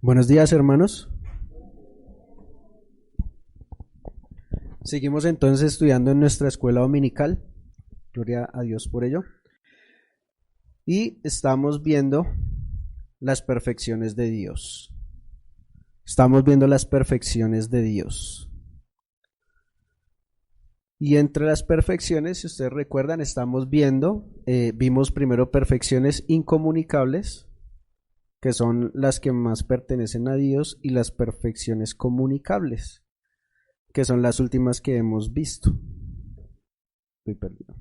Buenos días, hermanos. Seguimos entonces estudiando en nuestra escuela dominical. Gloria a Dios por ello. Y estamos viendo las perfecciones de Dios. Estamos viendo las perfecciones de Dios. Y entre las perfecciones, si ustedes recuerdan, vimos primero perfecciones incomunicables, que son las que más pertenecen a Dios, y las perfecciones comunicables, que son las últimas que hemos visto. Estoy perdido.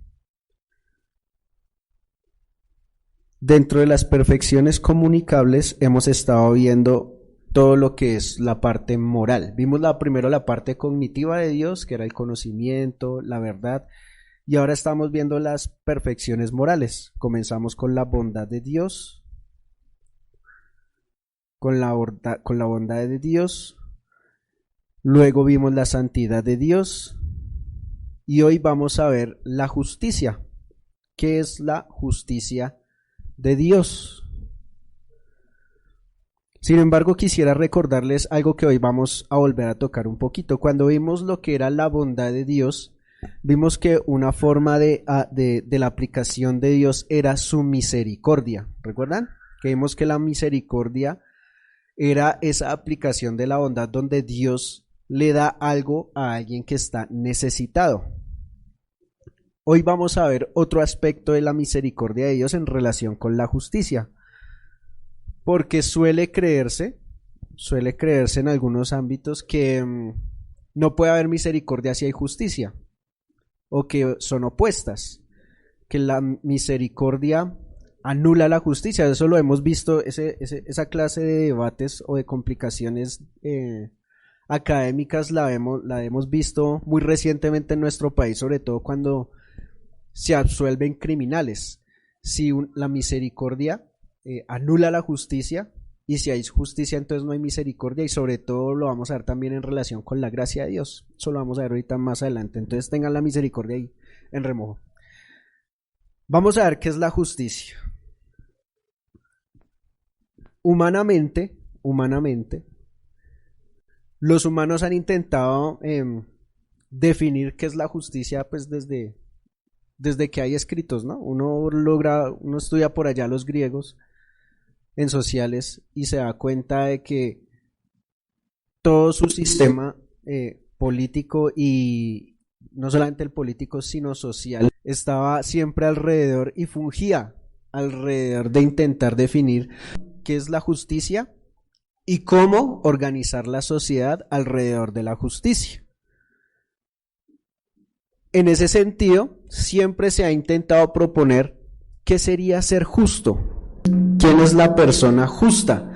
Dentro de las perfecciones comunicables hemos estado viendo todo lo que es la parte moral. Vimos primero la parte cognitiva de Dios, que era el conocimiento, la verdad, y ahora estamos viendo las perfecciones morales. Comenzamos con la bondad de Dios, con la bondad de Dios, luego vimos la santidad de Dios, y hoy vamos a ver la justicia. ¿Qué es la justicia de Dios? Sin embargo, quisiera recordarles algo que hoy vamos a volver a tocar un poquito. Cuando vimos lo que era la bondad de Dios, vimos que una forma de la aplicación de Dios era su misericordia. ¿Recuerdan? Que vimos que la misericordia era esa aplicación de la bondad donde Dios le da algo a alguien que está necesitado. Hoy vamos a ver otro aspecto de la misericordia de Dios en relación con la justicia, porque suele creerse en algunos ámbitos que no puede haber misericordia si hay justicia, o que son opuestas, que la misericordia anula la justicia. Eso lo hemos visto, esa clase de debates o de complicaciones académicas la hemos visto muy recientemente en nuestro país, sobre todo cuando se absuelven criminales. Si la misericordia anula la justicia, y si hay justicia entonces no hay misericordia, y sobre todo lo vamos a ver también en relación con la gracia de Dios. Eso lo vamos a ver ahorita más adelante, entonces tengan la misericordia ahí en remojo. Vamos a ver qué es la justicia. Humanamente, los humanos han intentado definir qué es la justicia, pues desde que hay escritos, ¿no? Uno estudia por allá los griegos en sociales y se da cuenta de que todo su sistema político, y no solamente el político sino social, estaba siempre alrededor y fungía alrededor de intentar definir qué es la justicia y cómo organizar la sociedad alrededor de la justicia. En ese sentido, siempre se ha intentado proponer qué sería ser justo, quién es la persona justa,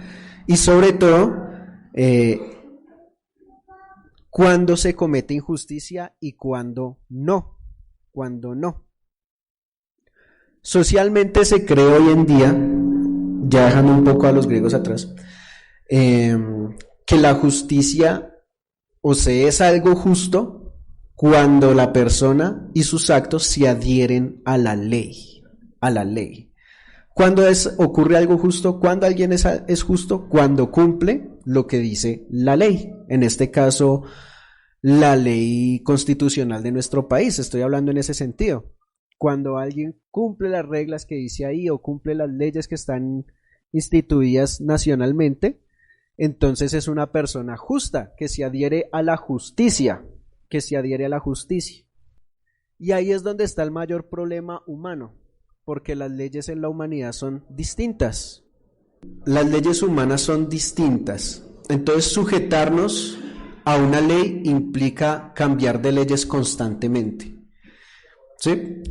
y sobre todo, cuándo se comete injusticia y cuándo no. Socialmente se cree hoy en día, ya dejando un poco a los griegos atrás, que la justicia es algo justo cuando la persona y sus actos se adhieren a la ley. ¿Cuándo ocurre algo justo? Cuando alguien es justo, cuando cumple lo que dice la ley. En este caso, la ley constitucional de nuestro país. Estoy hablando en ese sentido. Cuando alguien cumple las reglas que dice ahí o cumple las leyes que están instituidas nacionalmente, entonces es una persona justa, que se adhiere a la justicia. Y ahí es donde está el mayor problema humano, porque las leyes en la humanidad son distintas. Las leyes humanas son distintas. Entonces, sujetarnos a una ley implica cambiar de leyes constantemente, ¿sí?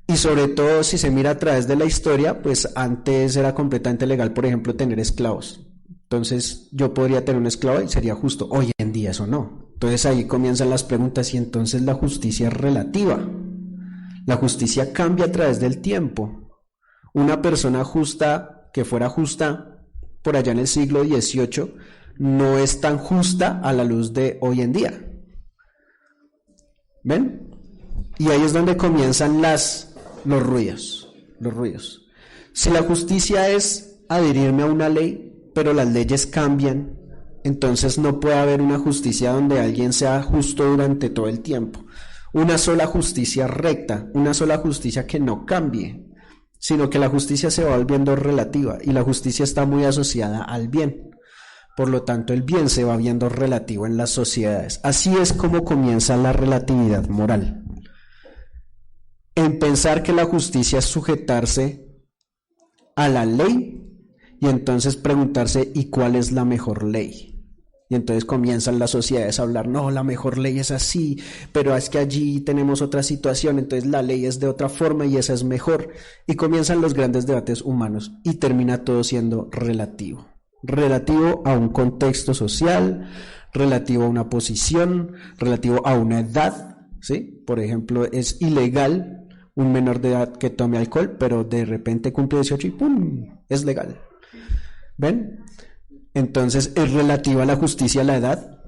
Y sobre todo si se mira a través de la historia, pues antes era completamente legal, por ejemplo, tener esclavos. Entonces yo podría tener un esclavo y sería justo. Hoy en día eso no. Entonces ahí comienzan las preguntas, y entonces la justicia es relativa. La justicia cambia a través del tiempo. Una persona justa, que fuera justa por allá en el siglo XVIII, no es tan justa a la luz de hoy en día. ¿Ven? Y ahí es donde comienzan los ruidos. Si la justicia es adherirme a una ley, pero las leyes cambian, entonces no puede haber una justicia donde alguien sea justo durante todo el tiempo. Una sola justicia recta, una sola justicia que no cambie, sino que la justicia se va volviendo relativa y la justicia está muy asociada al bien. Por lo tanto, el bien se va viendo relativo en las sociedades. Así es como comienza la relatividad moral. En pensar que la justicia es sujetarse a la ley y entonces preguntarse ¿y cuál es la mejor ley? Y entonces comienzan las sociedades a hablar, no, la mejor ley es así, pero es que allí tenemos otra situación, entonces la ley es de otra forma y esa es mejor. Y comienzan los grandes debates humanos y termina todo siendo relativo. Relativo a un contexto social, relativo a una posición, relativo a una edad, ¿sí? Por ejemplo, es ilegal un menor de edad que tome alcohol, pero de repente cumple 18 y ¡pum! Es legal. ¿Ven? Entonces es relativa a la justicia a la edad,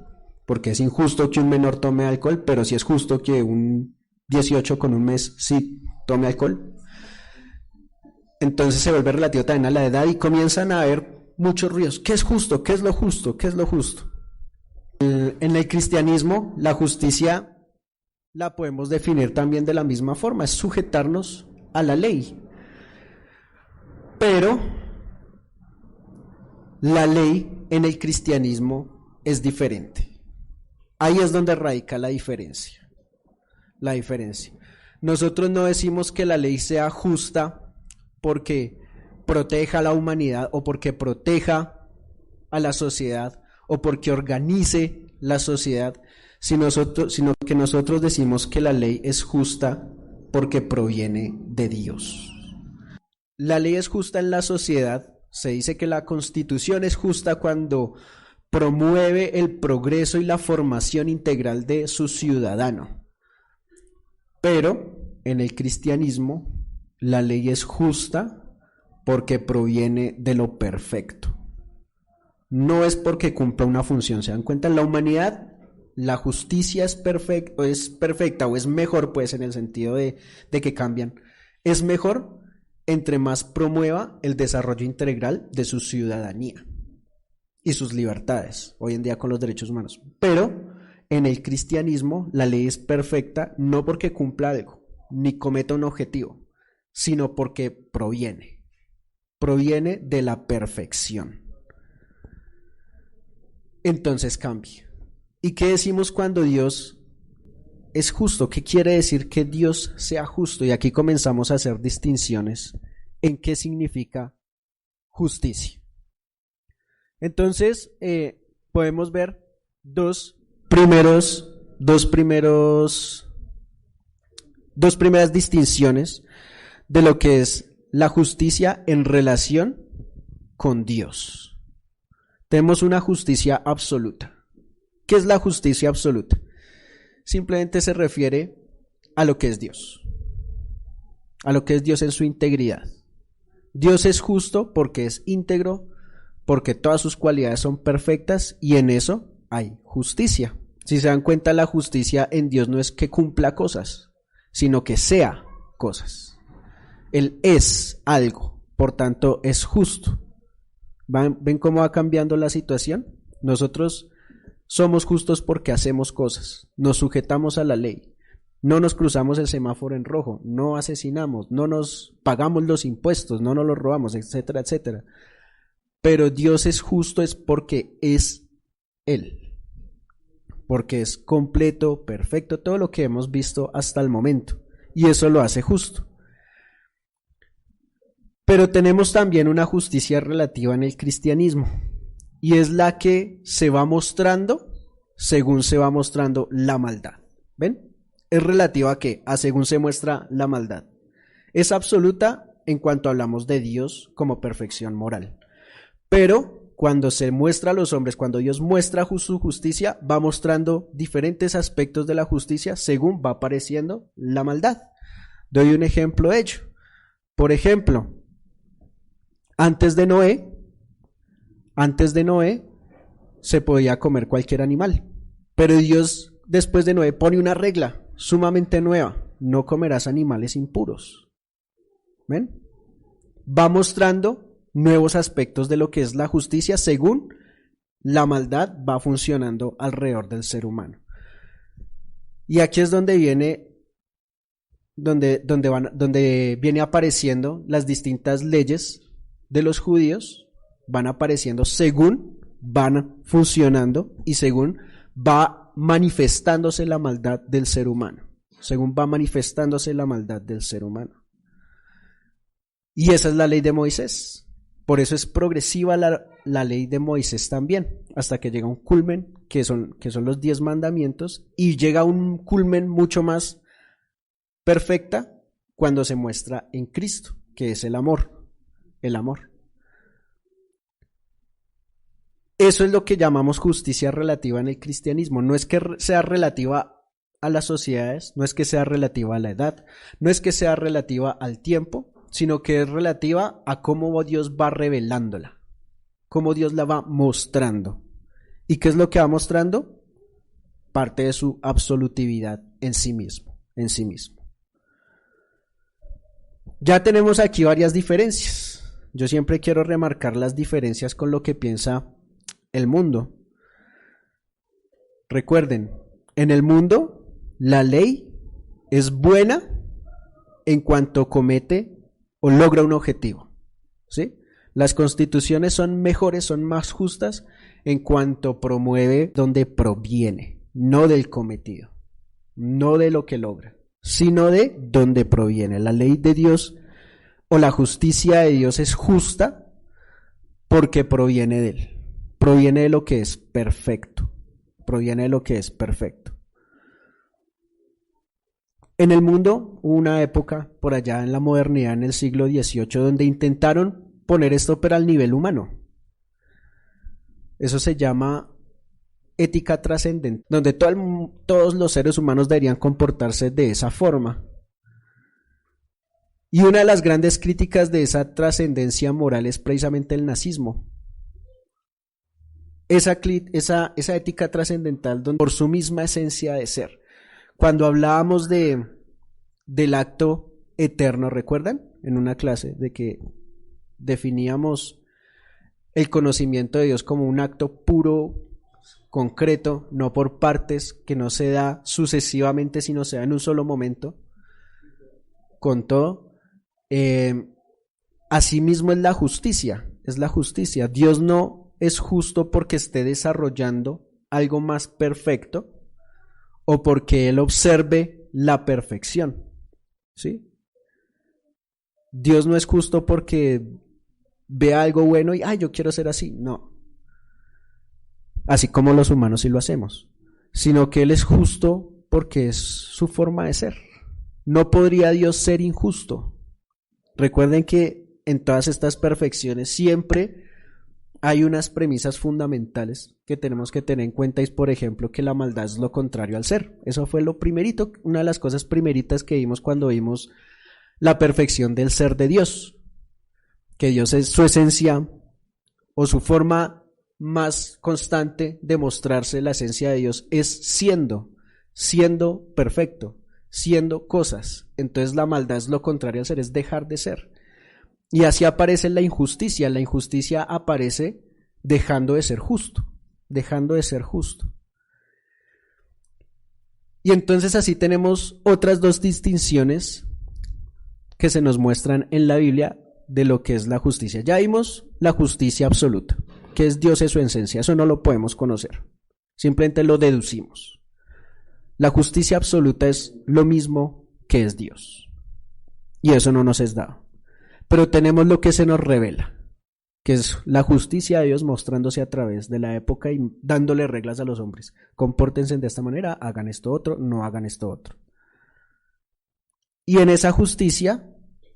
porque es injusto que un menor tome alcohol, pero sí es justo que un 18 con un mes sí tome alcohol. Entonces se vuelve relativo también a la edad y comienzan a haber muchos ríos. ¿Qué es justo? ¿Qué es lo justo? ¿Qué es lo justo? En el cristianismo, la justicia la podemos definir también de la misma forma, es sujetarnos a la ley. Pero la ley en el cristianismo es diferente. Ahí es donde radica la diferencia. La diferencia. Nosotros no decimos que la ley sea justa porque proteja a la humanidad o porque proteja a la sociedad o porque organice la sociedad, sino que nosotros decimos que la ley es justa porque proviene de Dios. La ley es justa en la sociedad. Se dice que la Constitución es justa cuando promueve el progreso y la formación integral de su ciudadano. Pero en el cristianismo la ley es justa porque proviene de lo perfecto. No es porque cumpla una función. ¿Se dan cuenta? En la humanidad la justicia es perfecta o es mejor, pues, en el sentido de que cambian. Es mejor entre más promueva el desarrollo integral de su ciudadanía y sus libertades, hoy en día con los derechos humanos. Pero en el cristianismo la ley es perfecta no porque cumpla algo, ni cometa un objetivo, sino porque proviene de la perfección. Entonces cambia. ¿Y qué decimos cuando Dios es justo? ¿Qué quiere decir que Dios sea justo? Y aquí comenzamos a hacer distinciones en qué significa justicia. Entonces, podemos ver dos primeras distinciones de lo que es la justicia en relación con Dios. Tenemos una justicia absoluta. ¿Qué es la justicia absoluta? Simplemente se refiere a lo que es Dios, a lo que es Dios en su integridad. Dios es justo porque es íntegro, porque todas sus cualidades son perfectas y en eso hay justicia. Si se dan cuenta, la justicia en Dios no es que cumpla cosas, sino que sea cosas. Él es algo, por tanto es justo. ¿Ven cómo va cambiando la situación? Nosotros somos justos porque hacemos cosas, nos sujetamos a la ley, no nos cruzamos el semáforo en rojo, no asesinamos, no nos pagamos los impuestos, no nos los robamos, etcétera, etcétera. Pero Dios es justo es porque es Él, porque es completo, perfecto, todo lo que hemos visto hasta el momento, y eso lo hace justo. Pero tenemos también una justicia relativa en el cristianismo, y es la que se va mostrando según se va mostrando la maldad. ¿Ven? Es relativa a qué? A según se muestra la maldad. Es absoluta en cuanto hablamos de Dios como perfección moral. Pero cuando se muestra a los hombres, cuando Dios muestra su justicia, va mostrando diferentes aspectos de la justicia según va apareciendo la maldad. Doy un ejemplo de ello. Por ejemplo, antes de Noé se podía comer cualquier animal, pero Dios después de Noé pone una regla sumamente nueva: no comerás animales impuros. ¿Ven? Va mostrando nuevos aspectos de lo que es la justicia según la maldad va funcionando alrededor del ser humano. Y aquí es donde viene apareciendo las distintas leyes de los judíos, van apareciendo según van funcionando y según va manifestándose la maldad del ser humano, según va manifestándose la maldad del ser humano. Y esa es la ley de Moisés. Por eso es progresiva la ley de Moisés también, hasta que llega un culmen, que son los 10 mandamientos, y llega a un culmen mucho más perfecta cuando se muestra en Cristo, que es el amor. El amor. Eso es lo que llamamos justicia relativa en el cristianismo. No es que sea relativa a las sociedades, no es que sea relativa a la edad, no es que sea relativa al tiempo, sino que es relativa a cómo Dios va revelándola, cómo Dios la va mostrando. ¿Y qué es lo que va mostrando? Parte de su absolutividad en sí mismo, Ya tenemos aquí varias diferencias. Yo siempre quiero remarcar las diferencias con lo que piensa el mundo. Recuerden, en el mundo la ley es buena en cuanto comete o logra un objetivo, ¿sí? Las constituciones son mejores, son más justas en cuanto promueve donde proviene, no del cometido, no de lo que logra, sino de donde proviene. La ley de Dios o la justicia de Dios es justa porque proviene de Él, proviene de lo que es perfecto, proviene de lo que es perfecto. En el mundo hubo una época por allá en la modernidad, en el siglo XVIII, donde intentaron poner esto pero al nivel humano. Eso se llama ética trascendente, donde todos los seres humanos deberían comportarse de esa forma. Y una de las grandes críticas de esa trascendencia moral es precisamente el nazismo. Esa ética trascendental, por su misma esencia de ser. Cuando hablábamos del acto eterno, ¿recuerdan? En una clase de que definíamos el conocimiento de Dios como un acto puro, concreto, no por partes, que no se da sucesivamente, sino se da en un solo momento, con todo. Asimismo es la justicia. Dios no es justo porque esté desarrollando algo más perfecto, o porque Él observe la perfección, ¿sí? Dios no es justo porque ve algo bueno y, yo quiero ser así, no. Así como los humanos sí lo hacemos, sino que Él es justo porque es su forma de ser. No podría Dios ser injusto. Recuerden que en todas estas perfecciones siempre hay unas premisas fundamentales que tenemos que tener en cuenta, y es, por ejemplo, que la maldad es lo contrario al ser. Eso fue lo primerito, una de las cosas primeritas que vimos cuando vimos la perfección del ser de Dios, que Dios es su esencia o su forma más constante de mostrarse. La esencia de Dios es siendo perfecto, siendo cosas. Entonces la maldad es lo contrario al ser, es dejar de ser. Y así aparece la injusticia aparece dejando de ser justo. Y entonces así tenemos otras dos distinciones que se nos muestran en la Biblia de lo que es la justicia. Ya vimos la justicia absoluta, que es Dios en su esencia, eso no lo podemos conocer, simplemente lo deducimos. La justicia absoluta es lo mismo que es Dios, y eso no nos es dado. Pero tenemos lo que se nos revela, que es la justicia de Dios mostrándose a través de la época y dándole reglas a los hombres. Compórtense de esta manera, hagan esto otro, no hagan esto otro. Y en esa justicia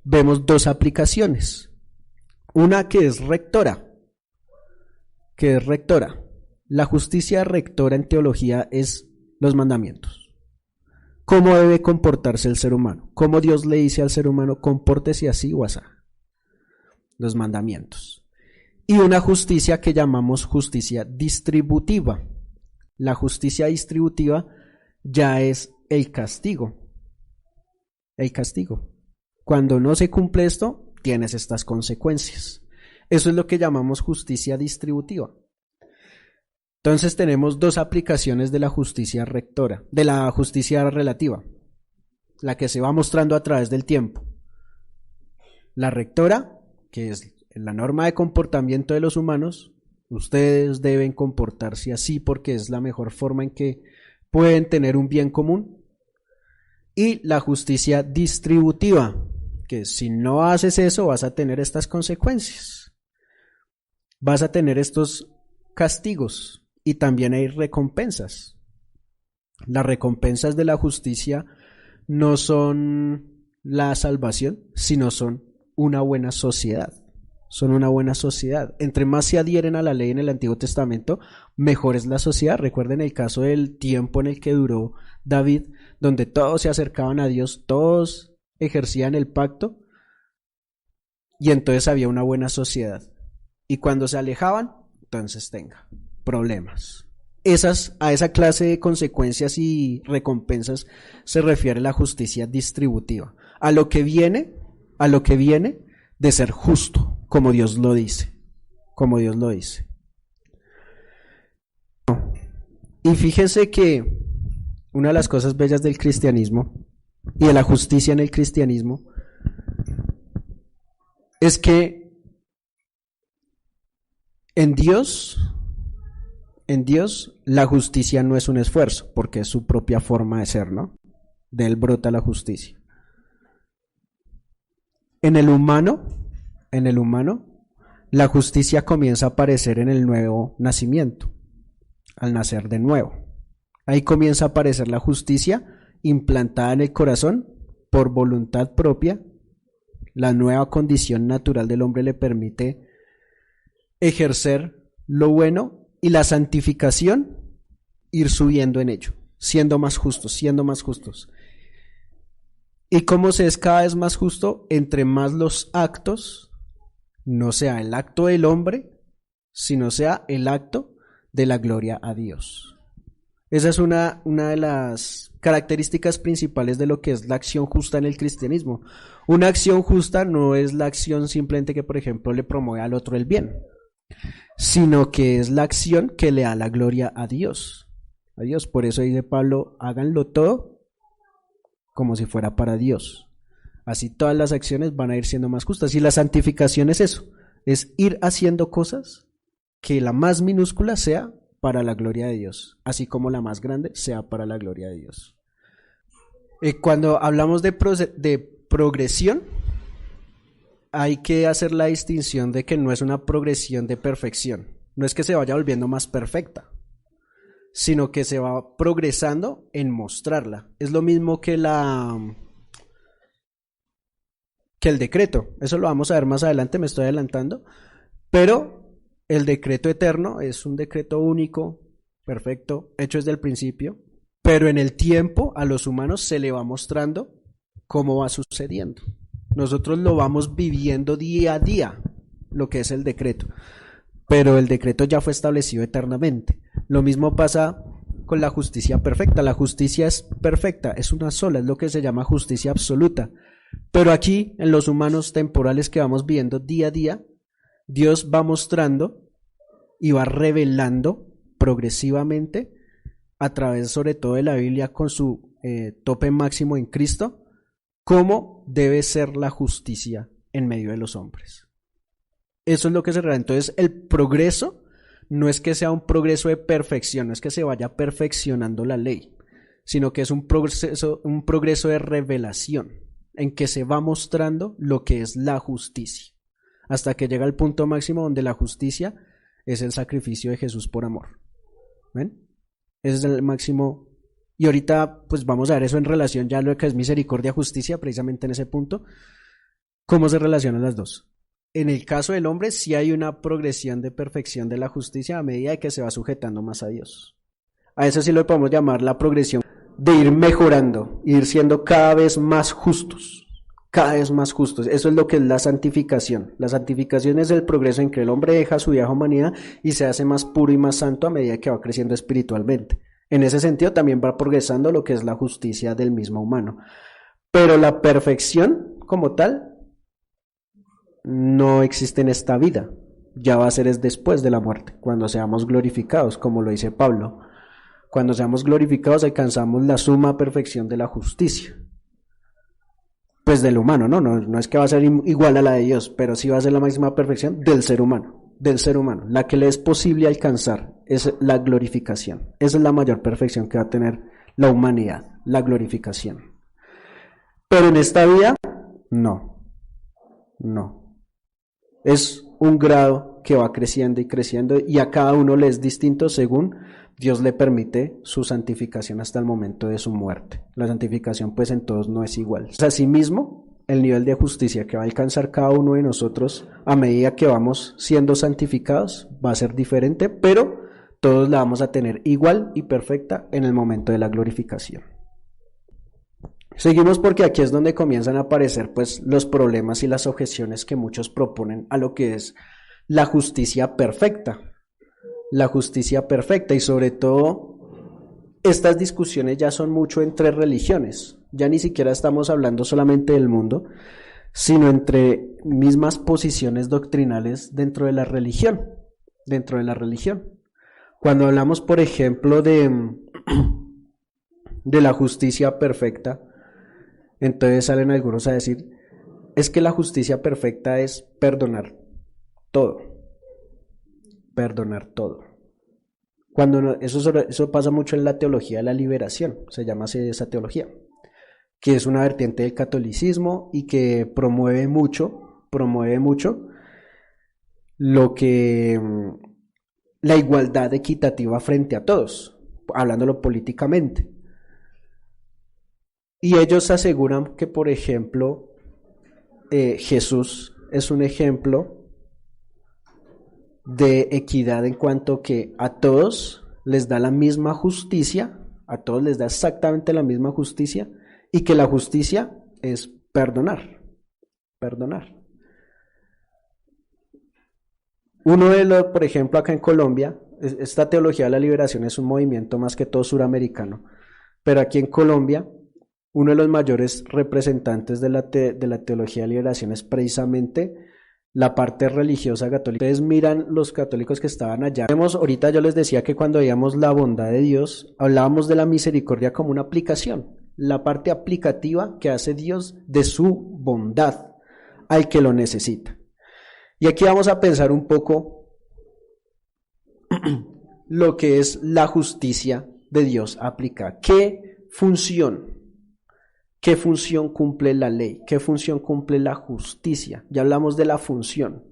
vemos dos aplicaciones. Una que es rectora. La justicia rectora en teología es los mandamientos. ¿Cómo debe comportarse el ser humano? ¿Cómo Dios le dice al ser humano, compórtese así o así? Los mandamientos. Y una justicia que llamamos justicia distributiva. La justicia distributiva ya es el castigo. Cuando no se cumple esto, tienes estas consecuencias. Eso es lo que llamamos justicia distributiva. Entonces tenemos dos aplicaciones de la justicia rectora, de la justicia relativa, la que se va mostrando a través del tiempo. La rectora, que es la norma de comportamiento de los humanos, ustedes deben comportarse así porque es la mejor forma en que pueden tener un bien común. Y la justicia distributiva, que si no haces eso vas a tener estas consecuencias. Vas a tener estos castigos y también hay recompensas. Las recompensas de la justicia no son la salvación, sino son una buena sociedad. Son una buena sociedad. Entre más se adhieren a la ley en el Antiguo Testamento, mejor es la sociedad. Recuerden el caso del tiempo en el que duró David, donde todos se acercaban a Dios, todos ejercían el pacto y entonces había una buena sociedad. Y cuando se alejaban, entonces tenga problemas. A esa clase de consecuencias y recompensas se refiere la justicia distributiva. A lo que viene de ser justo, como Dios lo dice. Como Dios lo dice. Y fíjense que una de las cosas bellas del cristianismo y de la justicia en el cristianismo es que en Dios la justicia no es un esfuerzo, porque es su propia forma de ser, ¿no? De él brota la justicia. En el humano, la justicia comienza a aparecer en el nuevo nacimiento, al nacer de nuevo. Ahí comienza a aparecer la justicia implantada en el corazón por voluntad propia. La nueva condición natural del hombre le permite ejercer lo bueno y la santificación, ir subiendo en ello, siendo más justos. ¿Y cómo se es cada vez más justo? Entre más los actos, no sea el acto del hombre, sino sea el acto de la gloria a Dios. Esa es una de las características principales de lo que es la acción justa en el cristianismo. Una acción justa no es la acción simplemente que, por ejemplo, le promueve al otro el bien, sino que es la acción que le da la gloria a Dios. Por eso dice Pablo, háganlo todo como si fuera para Dios. Así todas las acciones van a ir siendo más justas. Y la santificación es eso, es ir haciendo cosas que la más minúscula sea para la gloria de Dios, así como la más grande sea para la gloria de Dios. Cuando hablamos de progresión, hay que hacer la distinción de que no es una progresión de perfección, no es que se vaya volviendo más perfecta, sino que se va progresando en mostrarla. Es lo mismo que el decreto, eso lo vamos a ver más adelante, me estoy adelantando, pero el decreto eterno es un decreto único, perfecto, hecho desde el principio, pero en el tiempo a los humanos se le va mostrando cómo va sucediendo. Nosotros lo vamos viviendo día a día, lo que es el decreto, pero el decreto ya fue establecido eternamente. Lo mismo pasa con la justicia perfecta. La justicia es perfecta, es una sola, es lo que se llama justicia absoluta. Pero aquí, en los humanos temporales que vamos viviendo día a día, Dios va mostrando y va revelando progresivamente a través sobre todo de la Biblia con su tope máximo en Cristo, cómo debe ser la justicia en medio de los hombres. Eso es lo que se revela. Entonces el progreso no es que sea un progreso de perfección, no es que se vaya perfeccionando la ley, sino que es un progreso de revelación en que se va mostrando lo que es la justicia, hasta que llega al punto máximo donde la justicia es el sacrificio de Jesús por amor. ¿Ven? Ese es el máximo. Y ahorita pues vamos a ver eso en relación ya a lo que es misericordia, justicia, precisamente en ese punto, cómo se relacionan las dos. En el caso del hombre sí hay una progresión de perfección de la justicia a medida de que se va sujetando más a Dios. A eso sí lo podemos llamar la progresión de ir mejorando, ir siendo cada vez más justos. Cada vez más justos. Eso es lo que es la santificación. La santificación es el progreso en que el hombre deja su vieja humanidad y se hace más puro y más santo a medida que va creciendo espiritualmente. En ese sentido también va progresando lo que es la justicia del mismo humano. Pero la perfección como tal no existe en esta vida. ya va a ser es después de la muerte, cuando seamos glorificados, como lo dice Pablo. Cuando seamos glorificados alcanzamos la suma perfección de la justicia. Pues del humano, no es que va a ser igual a la de Dios, pero sí va a ser la máxima perfección del ser humano, la que le es posible alcanzar es la glorificación. Esa es la mayor perfección que va a tener la humanidad, la glorificación. Pero en esta vida, no. Es un grado que va creciendo y creciendo y a cada uno le es distinto según Dios le permite su santificación hasta el momento de su muerte. La santificación pues en todos no es igual. Asimismo, el nivel de justicia que va a alcanzar cada uno de nosotros a medida que vamos siendo santificados va a ser diferente, pero todos la vamos a tener igual y perfecta en el momento de la glorificación. Seguimos porque aquí es donde comienzan a aparecer pues los problemas y las objeciones que muchos proponen a lo que es la justicia perfecta. La justicia perfecta y sobre todo estas discusiones ya son mucho entre religiones, ya ni siquiera estamos hablando solamente del mundo, sino entre mismas posiciones doctrinales dentro de la religión, Cuando hablamos, por ejemplo, de la justicia perfecta, entonces salen algunos a decir, es que la justicia perfecta es perdonar todo. Cuando eso pasa mucho en la teología de la liberación, se llama así esa teología, que es una vertiente del catolicismo y que promueve mucho lo que la igualdad equitativa frente a todos, hablándolo políticamente. Y ellos aseguran que, por ejemplo, Jesús es un ejemplo de equidad en cuanto que a todos les da la misma justicia, a todos les da exactamente la misma justicia, y que la justicia es perdonar. Uno de los, por ejemplo, acá en Colombia, esta teología de la liberación es un movimiento más que todo suramericano, pero aquí en Colombia, uno de los mayores representantes de la teología de liberación es precisamente la parte religiosa católica. Ustedes miran los católicos que estaban allá. Ahorita yo les decía que cuando veíamos la bondad de Dios, hablábamos de la misericordia como una aplicación, la parte aplicativa que hace Dios de su bondad al que lo necesita. Y aquí vamos a pensar un poco lo que es la justicia de Dios aplicada. ¿Qué función cumple la ley? ¿Qué función cumple la justicia? Ya hablamos de la función.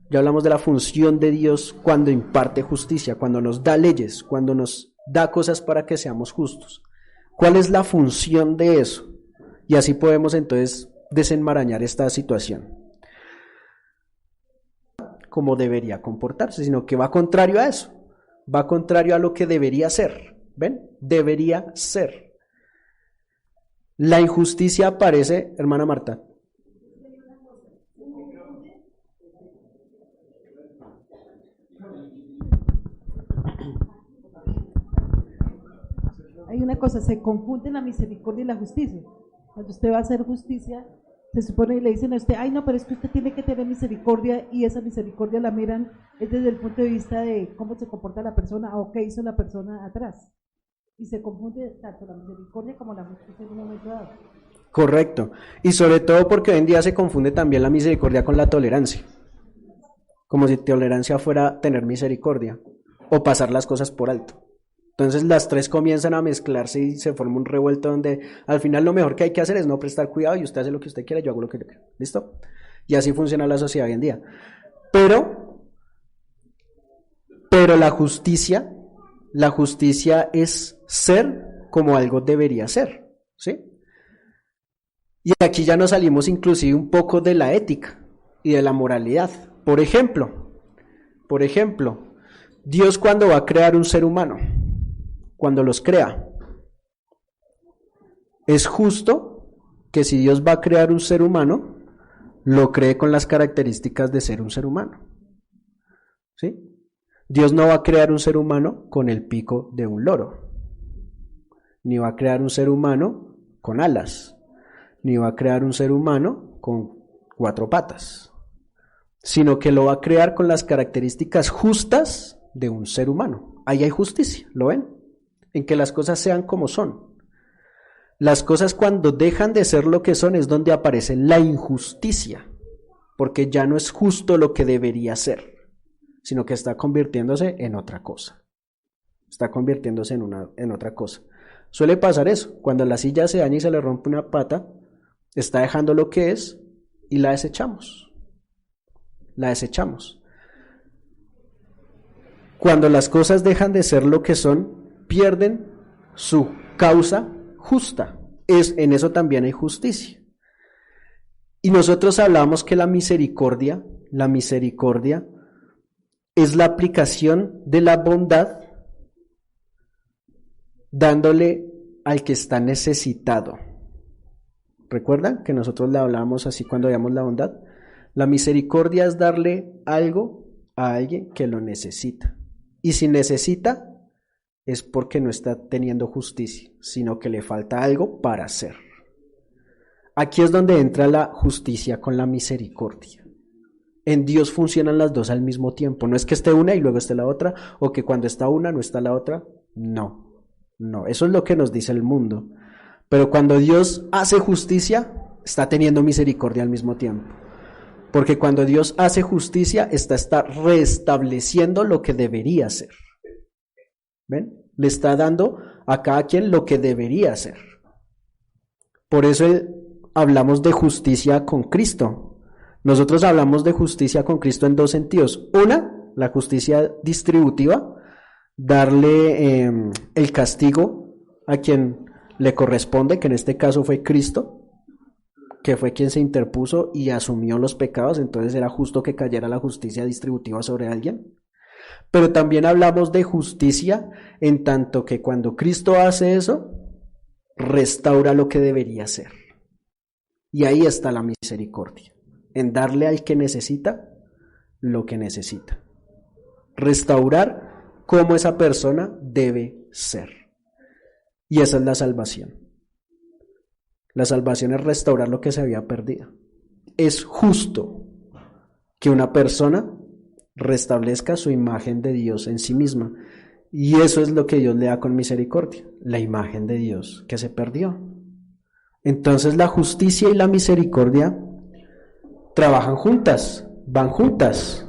Ya hablamos de la función de Dios cuando imparte justicia, cuando nos da leyes, cuando nos da cosas para que seamos justos. ¿Cuál es la función de eso? Y así podemos entonces desenmarañar esta situación. Como debería comportarse, sino que va contrario a eso. Va contrario a lo que debería ser. ¿Ven? Debería ser. La injusticia aparece, hermana Marta. Hay una cosa, se confunde la misericordia y la justicia. Cuando usted va a hacer justicia, se supone y le dicen a usted, ay no, pero es que usted tiene que tener misericordia, y esa misericordia la miran es desde el punto de vista de cómo se comporta la persona o qué hizo la persona atrás. Y se confunde tanto la misericordia como la justicia en un momento dado. Correcto. Y sobre todo porque hoy en día se confunde también la misericordia con la tolerancia. Como si tolerancia fuera tener misericordia o pasar las cosas por alto. Entonces las tres comienzan a mezclarse y se forma un revuelto donde al final lo mejor que hay que hacer es no prestar cuidado y usted hace lo que usted quiera, yo hago lo que yo quiero. ¿Listo? Y así funciona la sociedad hoy en día. Pero la justicia es ser como algo debería ser, ¿sí? Y aquí ya nos salimos inclusive un poco de la ética y de la moralidad. Por ejemplo, Dios cuando va a crear un ser humano, cuando los crea, es justo que si Dios va a crear un ser humano, lo cree con las características de ser un ser humano. ¿Sí? Dios no va a crear un ser humano con el pico de un loro, ni va a crear un ser humano con alas, ni va a crear un ser humano con 4 patas. sino que lo va a crear con las características justas de un ser humano. Ahí hay justicia, ¿lo ven? En que las cosas sean como son. Las cosas cuando dejan de ser lo que son es donde aparece la injusticia, porque ya no es justo lo que debería ser, sino que está convirtiéndose en otra cosa. Está convirtiéndose en otra cosa. Suele pasar eso, cuando la silla se daña y se le rompe una pata, está dejando lo que es y la desechamos. La desechamos. Cuando las cosas dejan de ser lo que son, pierden su causa justa. En eso también hay justicia. Y nosotros hablamos que la misericordia es la aplicación de la bondad dándole al que está necesitado. ¿Recuerdan que nosotros le hablábamos así cuando veíamos la bondad? La misericordia es darle algo a alguien que lo necesita. Y si necesita, es porque no está teniendo justicia, sino que le falta algo para hacer. Aquí es donde entra la justicia con la misericordia. En Dios funcionan las dos al mismo tiempo. No es que esté una y luego esté la otra, o que cuando está una no está la otra. No, eso es lo que nos dice el mundo. Pero cuando Dios hace justicia, está teniendo misericordia al mismo tiempo. Porque cuando Dios hace justicia, está restableciendo lo que debería ser. ¿Ven? Le está dando a cada quien lo que debería ser. Por eso hablamos de justicia con Cristo. Nosotros hablamos de justicia con Cristo en dos sentidos. Una, la justicia distributiva, darle el castigo a quien le corresponde, que en este caso fue Cristo, que fue quien se interpuso y asumió los pecados, entonces era justo que cayera la justicia distributiva sobre alguien. Pero también hablamos de justicia en tanto que cuando Cristo hace eso, restaura lo que debería ser. Y ahí está la misericordia, en darle al que necesita lo que necesita. Restaurar cómo esa persona debe ser. Y esa es la salvación. La salvación es restaurar lo que se había perdido. Es justo que una persona restablezca su imagen de Dios en sí misma. Y eso es lo que Dios le da con misericordia, la imagen de Dios que se perdió. Entonces la justicia y la misericordia trabajan juntas, van juntas.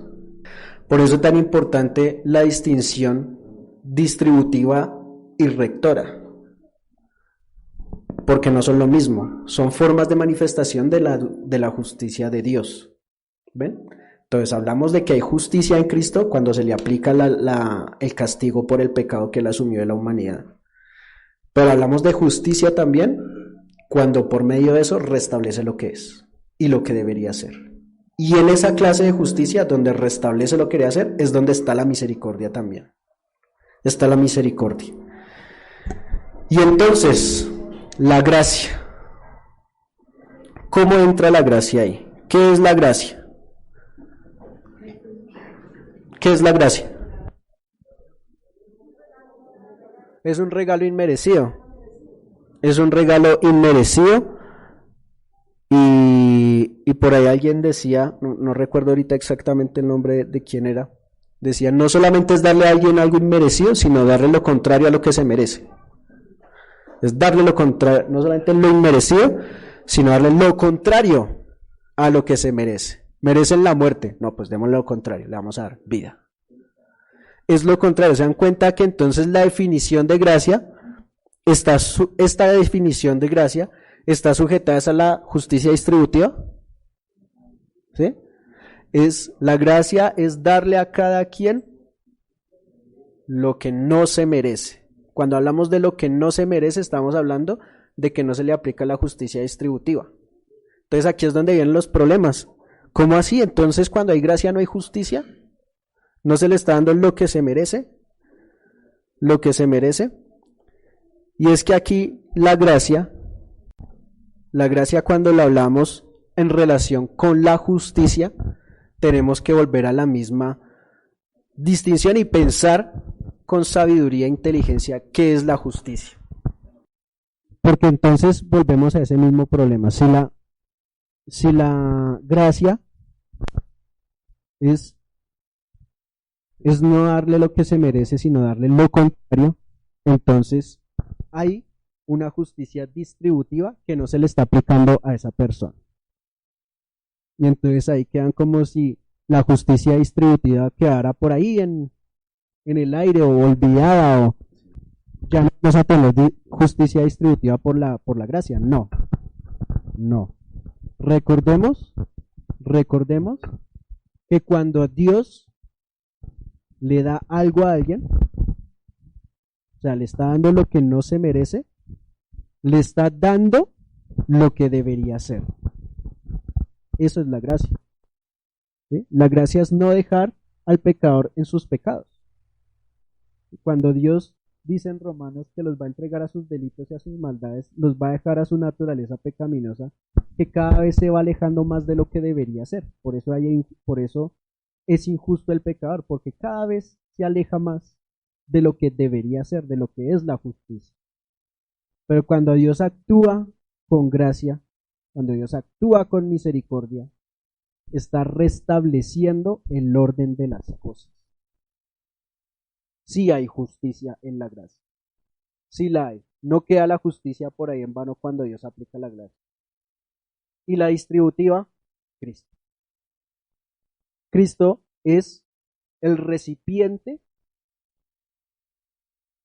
Por eso es tan importante la distinción distributiva y rectora. Porque no son lo mismo, son formas de manifestación de la justicia de Dios. ¿Ven? Entonces hablamos de que hay justicia en Cristo cuando se le aplica el castigo por el pecado que él asumió de la humanidad. Pero hablamos de justicia también cuando por medio de eso restablece lo que es y lo que debería ser. Y en esa clase de justicia donde restablece lo que debería ser es donde está la misericordia también. Está la misericordia. Y entonces, la gracia. ¿Cómo entra la gracia ahí? ¿Qué es la gracia? ¿Qué es la gracia? Es un regalo inmerecido. Es un regalo inmerecido. Y por ahí alguien decía, no recuerdo ahorita exactamente el nombre de quién era, decía, no solamente es darle a alguien algo inmerecido, sino darle lo contrario a lo que se merece. Es darle lo contrario, no solamente lo inmerecido, sino darle lo contrario a lo que se merece. ¿Merecen la muerte? No, pues démosle lo contrario, le vamos a dar vida. Es lo contrario, ¿se dan cuenta que entonces la definición de gracia, esta definición de gracia está sujeta a la justicia distributiva? ¿Sí? La gracia es darle a cada quien lo que no se merece. Cuando hablamos de lo que no se merece, estamos hablando de que no se le aplica la justicia distributiva. Entonces aquí es donde vienen los problemas. ¿Cómo así? Entonces cuando hay gracia no hay justicia. ¿No se le está dando lo que se merece? Lo que se merece. Y es que aquí la gracia cuando la hablamos en relación con la justicia, tenemos que volver a la misma distinción y pensar con sabiduría e inteligencia qué es la justicia. Porque entonces volvemos a ese mismo problema. Si la gracia es, es no darle lo que se merece, sino darle lo contrario. Entonces hay una justicia distributiva que no se le está aplicando a esa persona. Y entonces ahí quedan como si la justicia distributiva quedara por ahí en el aire o olvidada o ya no vamos a tener justicia distributiva por la gracia. No, no. Recordemos, recordemos que cuando Dios le da algo a alguien, o sea, le está dando lo que no se merece, le está dando lo que debería ser. Eso es la gracia. ¿Sí? La gracia es no dejar al pecador en sus pecados. Cuando Dios dice en Romanos que los va a entregar a sus delitos y a sus maldades, los va a dejar a su naturaleza pecaminosa, que cada vez se va alejando más de lo que debería ser. Por eso es injusto el pecador, porque cada vez se aleja más de lo que debería ser, de lo que es la justicia. Pero cuando Dios actúa con gracia, cuando Dios actúa con misericordia, está restableciendo el orden de las cosas. Sí hay justicia en la gracia. Sí la hay. No queda la justicia por ahí en vano cuando Dios aplica la gracia. Y la distributiva, Cristo. Cristo es el recipiente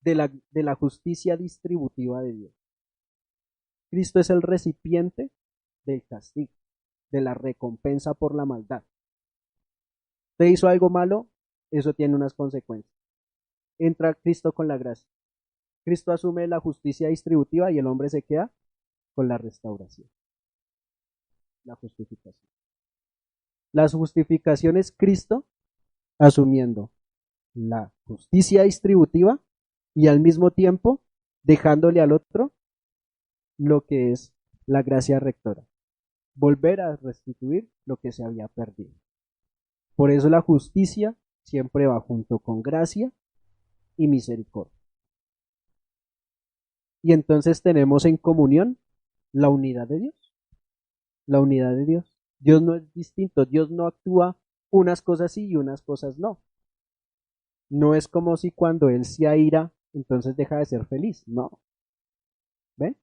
de la justicia distributiva de Dios. Cristo es el recipiente del castigo, de la recompensa por la maldad. ¿Te hizo algo malo? Eso tiene unas consecuencias. Entra Cristo con la gracia. Cristo asume la justicia distributiva y el hombre se queda con la restauración, la justificación. La justificación es Cristo asumiendo la justicia distributiva y al mismo tiempo dejándole al otro lo que es la gracia rectora. Volver a restituir lo que se había perdido. Por eso la justicia siempre va junto con gracia y misericordia. Y entonces tenemos en comunión la unidad de Dios. La unidad de Dios. Dios no es distinto. Dios no actúa unas cosas sí y unas cosas no. No es como si cuando Él se aira, entonces deja de ser feliz. No. ¿Ven?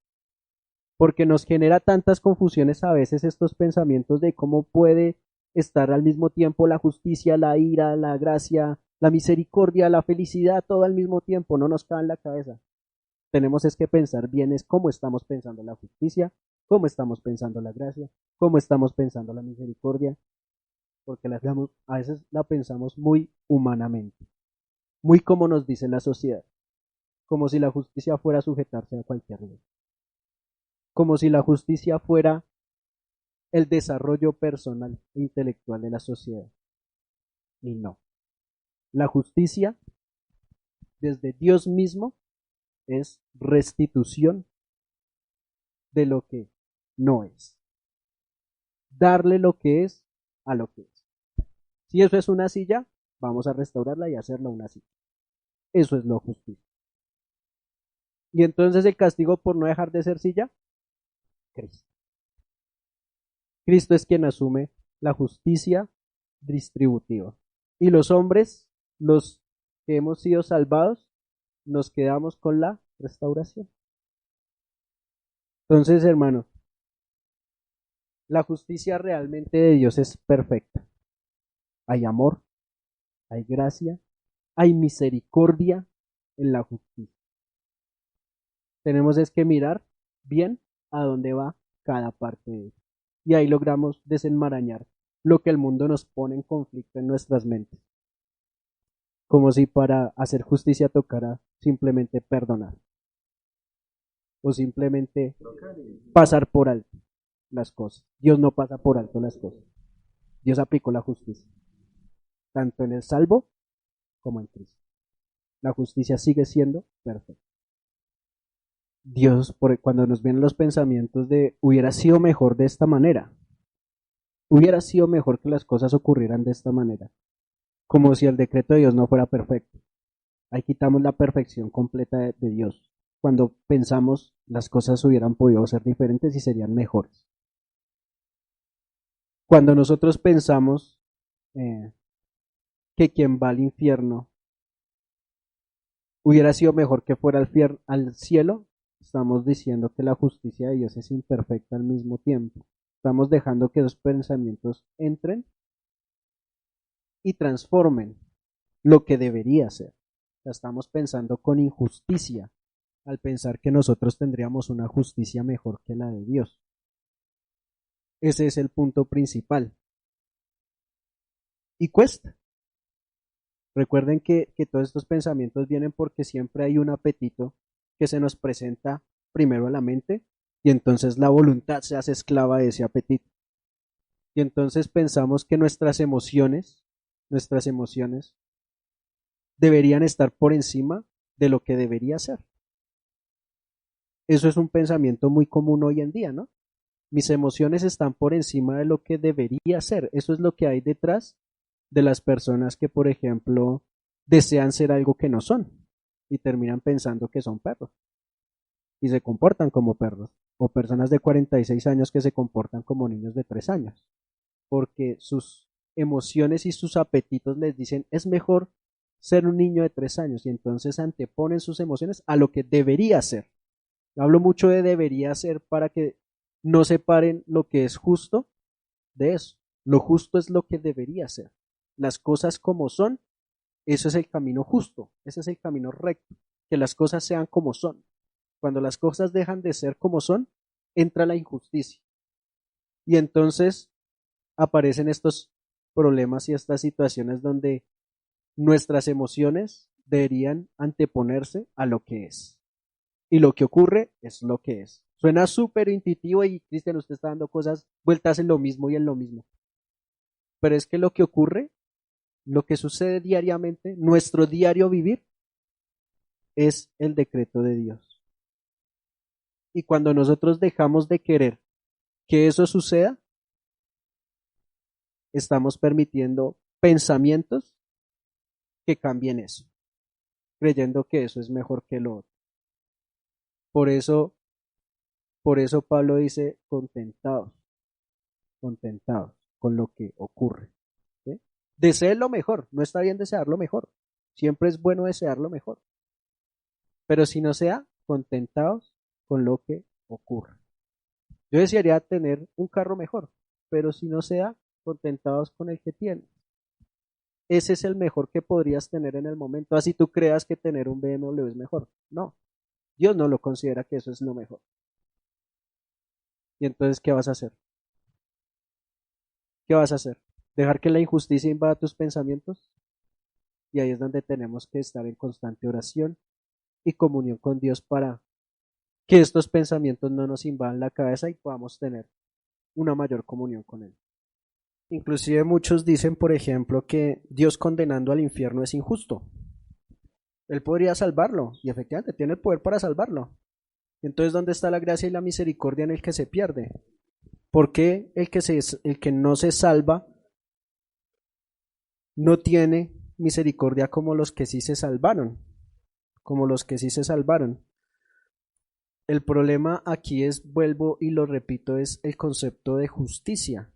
Porque nos genera tantas confusiones a veces estos pensamientos de cómo puede estar al mismo tiempo la justicia, la ira, la gracia, la misericordia, la felicidad, todo al mismo tiempo. No nos cae en la cabeza. Tenemos es que pensar bien es cómo estamos pensando la justicia, cómo estamos pensando la gracia, cómo estamos pensando la misericordia, porque a veces la pensamos muy humanamente, muy como nos dice la sociedad, como si la justicia fuera sujetarse a cualquier ley, como si la justicia fuera el desarrollo personal e intelectual de la sociedad. Y no. La justicia, desde Dios mismo, es restitución de lo que no es. Darle lo que es a lo que es. Si eso es una silla, vamos a restaurarla y hacerla una silla. Eso es lo justo. Y entonces el castigo por no dejar de ser silla, Cristo. Cristo es quien asume la justicia distributiva. Y los hombres, los que hemos sido salvados, nos quedamos con la restauración. Entonces, hermano, la justicia realmente de Dios es perfecta. Hay amor, hay gracia, hay misericordia en la justicia. Tenemos es que mirar bien a dónde va cada parte de ella. Y ahí logramos desenmarañar lo que el mundo nos pone en conflicto en nuestras mentes. Como si para hacer justicia tocara simplemente perdonar. O simplemente pasar por alto las cosas. Dios no pasa por alto las cosas. Dios aplicó la justicia. Tanto en el salvo como en Cristo. La justicia sigue siendo perfecta. Dios, cuando nos vienen los pensamientos de hubiera sido mejor de esta manera, hubiera sido mejor que las cosas ocurrieran de esta manera, como si el decreto de Dios no fuera perfecto. Ahí quitamos la perfección completa de Dios. Cuando pensamos las cosas hubieran podido ser diferentes y serían mejores. Cuando nosotros pensamos que quien va al infierno hubiera sido mejor que fuera al cielo, estamos diciendo que la justicia de Dios es imperfecta al mismo tiempo. Estamos dejando que esos pensamientos entren y transformen lo que debería ser. O sea, estamos pensando con injusticia al pensar que nosotros tendríamos una justicia mejor que la de Dios. Ese es el punto principal. Y cuesta. Recuerden que todos estos pensamientos vienen porque siempre hay un apetito que se nos presenta primero a la mente y entonces la voluntad se hace esclava de ese apetito. Y entonces pensamos que nuestras emociones deberían estar por encima de lo que debería ser. Eso es un pensamiento muy común hoy en día, ¿no? Mis emociones están por encima de lo que debería ser. Eso es lo que hay detrás de las personas que, por ejemplo, desean ser algo que no son y terminan pensando que son perros y se comportan como perros, o personas de 46 años que se comportan como niños de 3 años, porque sus emociones y sus apetitos les dicen es mejor ser un niño de 3 años y entonces anteponen sus emociones a lo que debería ser. Hablo mucho de debería ser para que no separen lo que es justo de eso. Lo justo es lo que debería ser. Las cosas como son, eso es el camino justo, ese es el camino recto, que las cosas sean como son. Cuando las cosas dejan de ser como son, entra la injusticia. Y entonces aparecen estos problemas y estas situaciones donde nuestras emociones deberían anteponerse a lo que es. Y lo que ocurre es lo que es. Suena súper intuitivo y Cristian, usted está dando cosas vueltas en lo mismo y en lo mismo. Pero es que lo que ocurre, lo que sucede diariamente, nuestro diario vivir, es el decreto de Dios. Y cuando nosotros dejamos de querer que eso suceda, estamos permitiendo pensamientos que cambien eso, creyendo que eso es mejor que lo otro. Por eso, por eso Pablo dice contentados, contentados con lo que ocurre. ¿Sí? Deseen lo mejor, no está bien desear lo mejor, siempre es bueno desear lo mejor, pero si no sea, contentados con lo que ocurre. Yo desearía tener un carro mejor, pero si no sea, contentados con el que tienes. Ese es el mejor que podrías tener en el momento, así tú creas que tener un BMW es mejor. No, Dios no lo considera que eso es lo mejor. Y entonces, ¿qué vas a hacer? ¿Qué vas a hacer? ¿Dejar que la injusticia invada tus pensamientos? Y ahí es donde tenemos que estar en constante oración y comunión con Dios para que estos pensamientos no nos invadan la cabeza y podamos tener una mayor comunión con Él. Inclusive muchos dicen, por ejemplo, que Dios condenando al infierno es injusto. Él podría salvarlo y efectivamente tiene el poder para salvarlo. Entonces, ¿dónde está la gracia y la misericordia en el que se pierde? ¿Por qué el que no se salva no tiene misericordia como los que sí se salvaron? Como los que sí se salvaron. El problema aquí es, vuelvo y lo repito, es el concepto de justicia.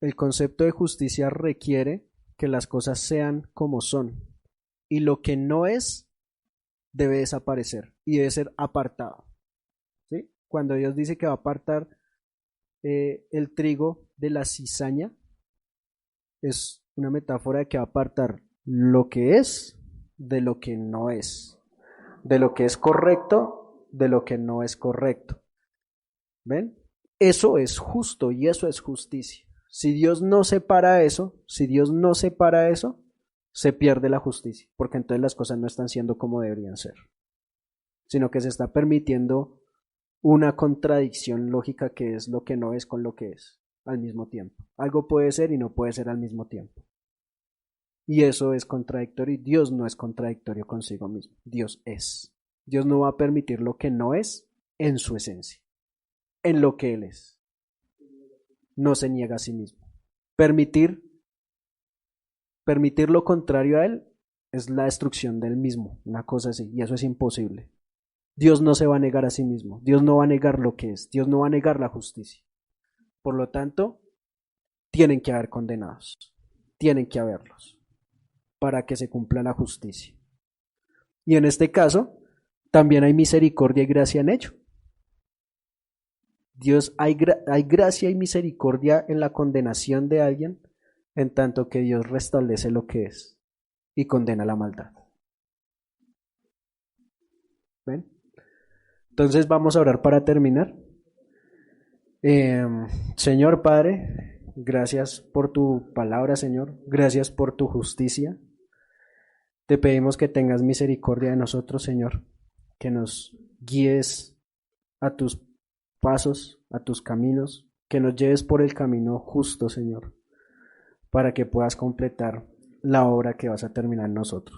El concepto de justicia requiere que las cosas sean como son. Y lo que no es, debe desaparecer y debe ser apartado. ¿Sí? Cuando Dios dice que va a apartar el trigo de la cizaña, es una metáfora de que va a apartar lo que es de lo que no es, de lo que es correcto de lo que no es correcto. ¿Ven? Eso es justo y eso es justicia. Si Dios no separa eso, se pierde la justicia, porque entonces las cosas no están siendo como deberían ser, sino que se está permitiendo una contradicción lógica que es lo que no es con lo que es al mismo tiempo. Algo puede ser y no puede ser al mismo tiempo. Y eso es contradictorio y Dios no es contradictorio consigo mismo. Dios es. Dios no va a permitir lo que no es en su esencia, en lo que Él es. No se niega a sí mismo. Permitir lo contrario a Él es la destrucción del mismo, una cosa así, y eso es imposible. Dios no se va a negar a sí mismo, Dios no va a negar lo que es, Dios no va a negar la justicia. Por lo tanto, tienen que haber condenados, tienen que haberlos, para que se cumpla la justicia. Y en este caso, también hay misericordia y gracia en ello. Dios, hay gracia y misericordia en la condenación de alguien, en tanto que Dios restablece lo que es y condena la maldad. ¿Ven? Entonces vamos a orar para terminar. Señor Padre, gracias por tu palabra, Señor. Gracias por tu justicia. Te pedimos que tengas misericordia de nosotros, Señor. Que nos guíes a tus pasos, a tus caminos. Que nos lleves por el camino justo, Señor, para que puedas completar la obra que vas a terminar en nosotros.